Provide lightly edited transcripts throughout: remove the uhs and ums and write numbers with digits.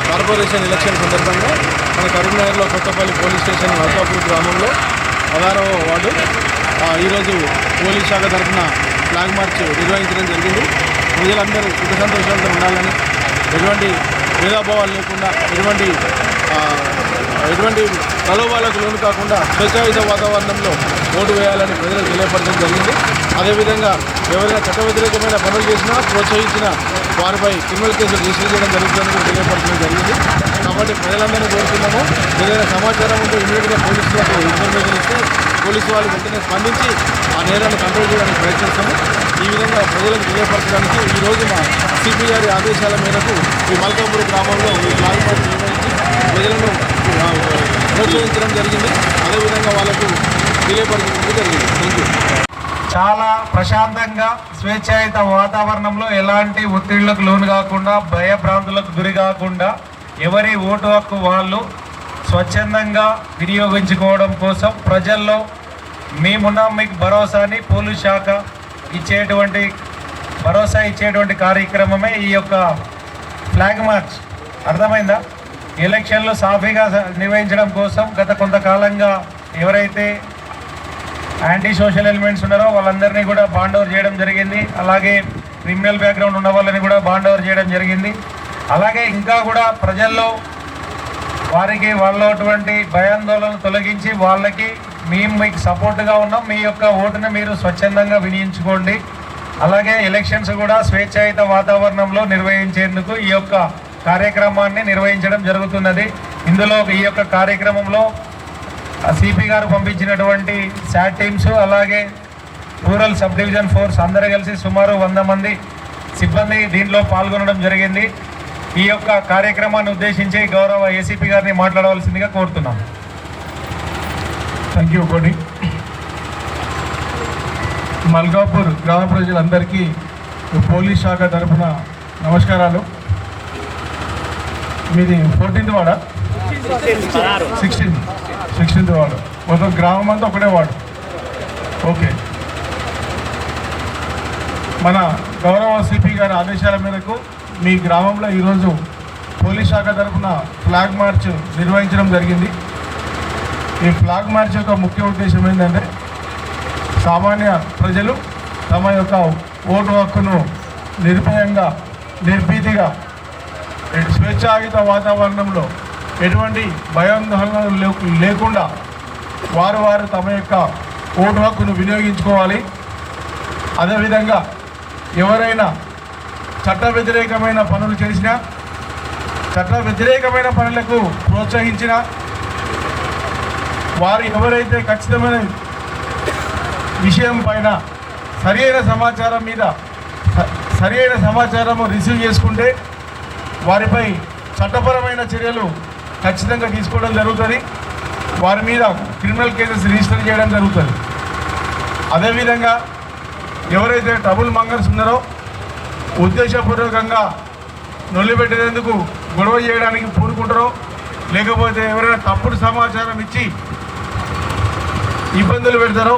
Corporation election సందర్భంగా మన కరీంనగర్లో కొత్తపల్లి పోలీస్ స్టేషన్ మల్కాపూర్ గ్రామంలో 16వ వార్డు ఈరోజు పోలీస్ శాఖ తరఫున ఫ్లాగ్ మార్చ్ నిర్వహించడం జరిగింది. ప్రజలందరూ సుఖ సంతోషాలతో ఉండాలని, ఎటువంటి భేదాభావాలు లేకుండా, ఎటువంటి ప్రలోభాలకు లోను కాకుండా స్వేచ్ఛాయుత వాతావరణంలో ఓటు వేయాలని ప్రజలకు తెలియపరచడం జరిగింది. అదేవిధంగా ఎవరైనా చట్ట వ్యతిరేకమైన పనులు చేసినా ప్రోత్సహించిన వారిపై క్రిమినల్ కేసులు రిజిస్టర్ చేయడం జరుగుతుందని తెలియపరచడం జరిగింది. కాబట్టి ప్రజలందరినీ కోరుతున్నాము, ఏదైనా సమాచారం ఉంటే ఇమీడియట్గా పోలీసులకు ఇన్ఫర్మేషన్ ఇస్తే పోలీసు వాళ్ళు వెంటనే స్పందించి ఆ నేరాన్ని కంట్రోల్ చేయడానికి ప్రయత్నిస్తాము. ఈ విధంగా ప్రజలకు తెలియపరచడానికి ఈరోజు మా సిపి గారి ఆదేశాల మేరకు ఈ మల్కాపూర్ గ్రామంలో ఈ ఫ్లాగ్ మార్చ్ నిర్వహించి ప్రజలను ప్రోత్సహించడం జరిగింది. అదేవిధంగా వాళ్ళకు తెలియపరచడం జరిగింది. Thank you. చాలా ప్రశాంతంగా స్వేచ్ఛాయుత వాతావరణంలో ఎలాంటి ఒత్తిళ్లకు లోను కాకుండా, భయభ్రాంతులకు గురి కాకుండా ఎవరి ఓటు హక్కు వాళ్ళు స్వచ్ఛందంగా వినియోగించుకోవడం కోసం ప్రజల్లో మేమున్నాం మీకు భరోసాని పోలీస్ శాఖ భరోసా ఇచ్చేటువంటి కార్యక్రమమే ఈ యొక్క ఫ్లాగ్ మార్చ్. అర్థమైందా? ఎలక్షన్లు సాఫీగా నిర్వహించడం కోసం గత కొంతకాలంగా ఎవరైతే యాంటీ సోషల్ ఎలిమెంట్స్ ఉన్నారో వాళ్ళందరినీ కూడా బాండ్ ఓవర్ చేయడం జరిగింది. అలాగే క్రిమినల్ బ్యాక్గ్రౌండ్ ఉన్న వాళ్ళని కూడా బాండ్ ఓవర్ చేయడం జరిగింది. అలాగే ఇంకా కూడా ప్రజల్లో వారికి వాళ్ళటువంటి భయాందోళనలు తొలగించి వాళ్ళకి మేము మీకు సపోర్ట్గా ఉన్నాం, మీ యొక్క ఓటును మీరు స్వచ్ఛందంగా వినియోగించుకోండి. అలాగే ఎలక్షన్స్ కూడా స్వేచ్ఛాయుత వాతావరణంలో నిర్వహించేందుకు ఈ యొక్క కార్యక్రమాన్ని నిర్వహించడం జరుగుతున్నది. ఇందులో ఈ యొక్క కార్యక్రమంలో సిపి గారు పంపించినటువంటి శాట్ టీమ్స్, అలాగే రూరల్ సబ్ డివిజన్ ఫోర్స్ అందరూ కలిసి సుమారు 100 మంది సిబ్బంది దీంట్లో పాల్గొనడం జరిగింది. ఈ యొక్క కార్యక్రమాన్ని ఉద్దేశించి గౌరవ ఏసీపీ గారిని మాట్లాడవలసిందిగా కోరుతున్నాం. థ్యాంక్ యూ కోడి. మల్కాపూర్ గ్రామ ప్రజలందరికీ పోలీస్ శాఖ తరఫున నమస్కారాలు. మీది 14th వార్డా? 16th ward. మొత్తం గ్రామం అంతా ఒకటే వార్డు. ఓకే. మన గౌరవ సిపి గారి ఆదేశాల మేరకు మీ గ్రామంలో ఈరోజు పోలీస్ శాఖ తరఫున ఫ్లాగ్ మార్చ్ నిర్వహించడం జరిగింది. ఈ ఫ్లాగ్ మార్చ్ యొక్క ముఖ్య ఉద్దేశం ఏంటంటే సామాన్య ప్రజలు తమ యొక్క ఓటు హక్కును నిర్భయంగా, నిర్భీతిగా, స్వేచ్ఛాయుత వాతావరణంలో ఎటువంటి భయాందోళనలు లేకుండా వారు తమ యొక్క ఓటు హక్కును వినియోగించుకోవాలి. అదేవిధంగా ఎవరైనా చట్ట వ్యతిరేకమైన పనులు చేసినా, చట్ట వ్యతిరేకమైన పనులకు ప్రోత్సహించినా, వారు ఎవరైతే ఖచ్చితమైన విషయం పైన సరైన సమాచారము రిసీవ్ చేసుకుంటే వారిపై చట్టపరమైన చర్యలు ఖచ్చితంగా తీసుకోవడం జరుగుతుంది. వారి మీద క్రిమినల్ కేసెస్ రిజిస్టర్ చేయడం జరుగుతుంది. అదేవిధంగా ఎవరైతే ట్రబుల్ మంగర్స్ ఉన్నారో, ఉద్దేశపూర్వకంగా నొల్లిపెట్టేందుకు గొడవ చేయడానికి పూనుకుంటారో, లేకపోతే ఎవరైనా తప్పుడు సమాచారం ఇచ్చి ఇబ్బందులు పెడతారో,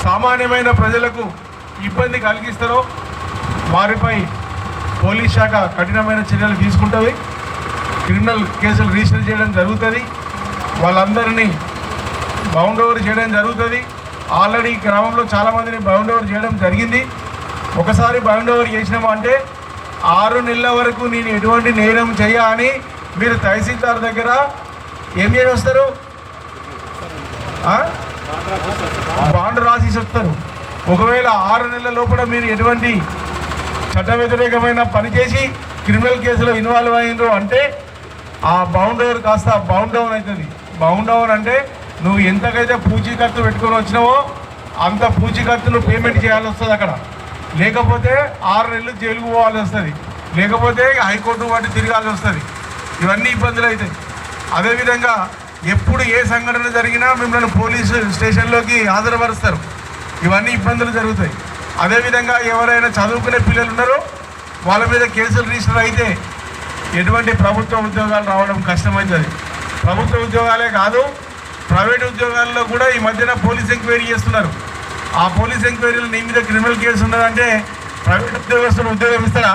సామాన్యమైన ప్రజలకు ఇబ్బంది కలిగిస్తారో వారిపై పోలీస్ శాఖ కఠినమైన చర్యలు తీసుకుంటుంది. క్రిమినల్ కేసులు రిజిస్టర్ చేయడం జరుగుతుంది. వాళ్ళందరినీ బౌండ్ ఓవర్ చేయడం జరుగుతుంది. ఆల్రెడీ గ్రామంలో చాలామందిని బౌండ్ ఓవర్ చేయడం జరిగింది. ఒకసారి బౌండ్ ఓవర్ చేసినాము అంటే 6 నెలల వరకు నేను ఎటువంటి నేరం చేయ అని మీరు తహసీల్దార్ దగ్గర ఏం చేసి వస్తారు? బాండ్ రాసి వస్తారు. ఒకవేళ 6 నెలల లోపల మీరు ఎటువంటి చట్ట వ్యతిరేకమైన పని చేసి క్రిమినల్ కేసులో ఇన్వాల్వ్ అయ్యిండ్రు అంటే ఆ బౌండ్ ఓవర్ కాస్త బౌండ్ డౌన్ అవుతుంది. బౌండ్ డౌన్ అంటే నువ్వు ఎంతకైతే పూచీకత్తు పెట్టుకొని వచ్చినావో అంత పూచీకత్తును పేమెంట్ చేయాల్సి వస్తుంది అక్కడ. లేకపోతే 6 నెలలు జైలుకు పోవాల్సి వస్తుంది. లేకపోతే హైకోర్టు వాటి తిరగాల్సి వస్తుంది. ఇవన్నీ ఇబ్బందులు అవుతాయి. అదేవిధంగా ఎప్పుడు ఏ సంఘటన జరిగినా మిమ్మల్ని పోలీసు స్టేషన్లోకి హాజరుపరుస్తారు. ఇవన్నీ ఇబ్బందులు జరుగుతాయి. అదేవిధంగా ఎవరైనా చదువుకునే పిల్లలు ఉన్నారో వాళ్ళ మీద కేసులు రిజిస్టర్ అయితే ఎటువంటి ప్రభుత్వ ఉద్యోగాలు రావడం కష్టమవుతుంది. ప్రభుత్వ ఉద్యోగాలే కాదు, ప్రైవేట్ ఉద్యోగాల్లో కూడా ఈ మధ్యన పోలీస్ ఎంక్వైరీ చేస్తున్నారు. ఆ పోలీస్ ఎంక్వైరీలో నీ మీద క్రిమినల్ కేసు ఉన్నదంటే ప్రైవేట్ ఉద్యోగస్తులు ఉద్యోగం ఇస్తారా?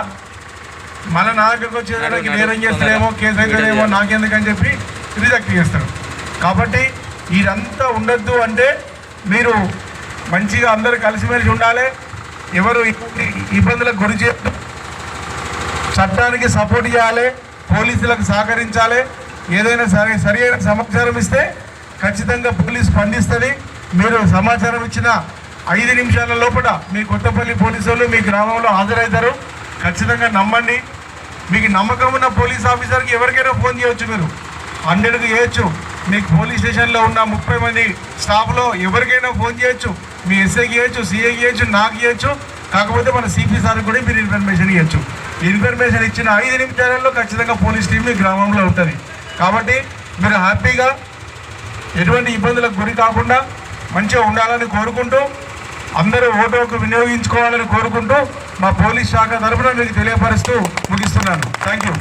మళ్ళీ నా దగ్గరకు వచ్చేదానికి నేరం చేస్తారేమో, కేసు అవుతారేమో, నాకెందుకని చెప్పి రిజెక్ట్ చేస్తారు. కాబట్టి ఇదంతా ఉండొద్దు అంటే మీరు మంచిగా అందరూ కలిసిమెలిసి ఉండాలి. ఎవరు ఇబ్బందులకు గురి చేయొద్దు, చట్టానికి సపోర్ట్ చేయాలి, పోలీసులకు సహకరించాలి. ఏదైనా సరి అయిన సమాచారం ఇస్తే ఖచ్చితంగా పోలీసు స్పందిస్తుంది. మీరు సమాచారం ఇచ్చిన 5 నిమిషాల లోపల మీ కొత్తపల్లి పోలీసు వాళ్ళు మీ గ్రామంలో హాజరవుతారు. ఖచ్చితంగా నమ్మండి. మీకు నమ్మకం ఉన్న పోలీస్ ఆఫీసర్కి ఎవరికైనా ఫోన్ చేయొచ్చు, మీరు 100కి చేయొచ్చు. మీకు పోలీస్ స్టేషన్లో ఉన్న 30 మంది స్టాఫ్లో ఎవరికైనా ఫోన్ చేయొచ్చు. మీ ఎస్ఐకి చేయొచ్చు, సిఐకి చేయొచ్చు, నాకు చేయొచ్చు. కాకపోతే మన సిపి సార్కి కూడా మీరు ఇన్ఫర్మేషన్ ఇవ్వచ్చు. ఇన్ఫర్మేషన్ ఇచ్చిన 5 నిమిషాలలో ఖచ్చితంగా పోలీస్ టీం మీ గ్రామంలో ఉంటుంది. కాబట్టి మీరు హ్యాపీగా ఎటువంటి ఇబ్బందులకు గురి కాకుండా మంచిగా ఉండాలని కోరుకుంటూ, అందరూ ఓటు హక్కు వినియోగించుకోవాలని కోరుకుంటూ మా పోలీస్ శాఖ తరఫున మీకు తెలియపరుస్తూ ముగిస్తున్నాను. Thank you.